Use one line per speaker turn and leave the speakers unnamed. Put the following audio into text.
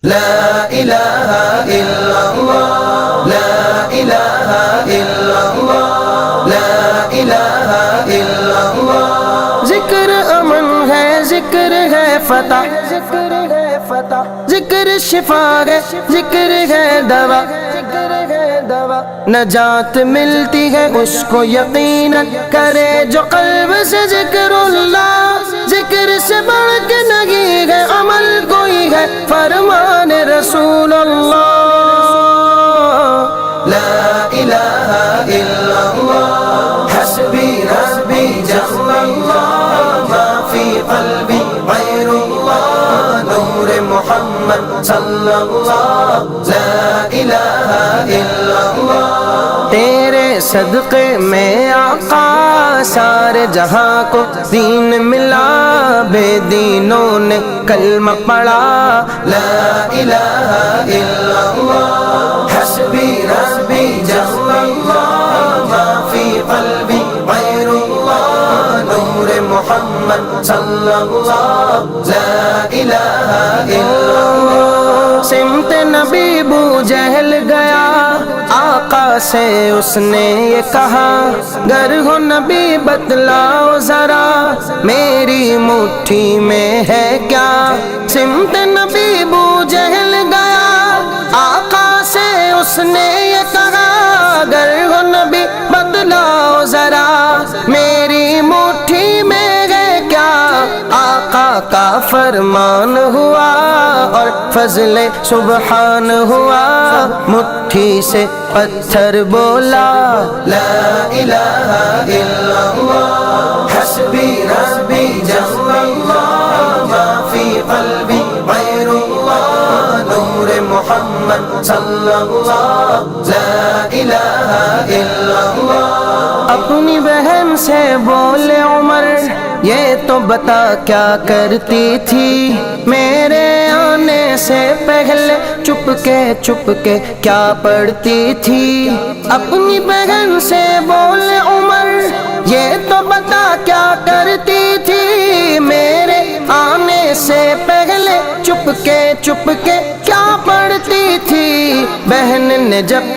لا الہ الا اللہ، لا الہ الا اللہ، لا الہ الا اللہ۔ ذکر امن ہے، ذکر ہے فتح، ذکر ہے فتح، ذکر شفا ہے، ذکر ہے دوا، ذکر ہے دوا۔ نجات ملتی ہے اس کو یقیناً کرے جو قلب سے ذکر اللہ۔ ذکر سے بڑھ کے نہیں ہے عمل کوئی ہے، فرمان رسول اللہ۔ لا الہ الا اللہ، حسبی ربی جل اللہ، ما فی قلبی غیر اللہ، نور محمد صلی اللہ۔ لا الہ الا اللہ، تیرے صدقے میں آقا سارے جہاں کو دین ملا، بے دینوں نے کلمہ پڑھا۔ لا الہ الا اللہ، حسبی ربی جل اللہ، ما فی قلبی غیر اللہ، نور محمد صلی اللہ۔ لا الہ الا اللہ، سمت نبی بو جہل گیا، آقا سے اس نے یہ کہا، گر ہو نبی بتلاؤ ذرا، میری مٹھی میں ہے کیا۔ سمت نبی بو جہل گیا، آقا سے اس نے یہ کہا، گر ہو نبی بتلاؤ ذرا، میری مٹھی میں ہے کیا۔ آقا کا فرمان ہوا اور فضل سبحان ہوا، مٹھی سے پتھر بولا۔ لا الہ الا اللہ، حسبی ربی جل اللہ، ما فی قلبی غیر اللہ، نور محمد صلی اللہ۔ لا الہ الا اللہ، اپنی بہن سے بولے عمر، یہ تو بتا کیا کرتی تھی، میرے آنے سے پہلے چپ کے کیا پڑھتی تھی۔ اپنی بہن سے بولے عمر، یہ تو بتا کیا کرتی تھی، میرے آنے سے پہلے چپ کے کیا پڑھتی تھی۔ بہن نے جب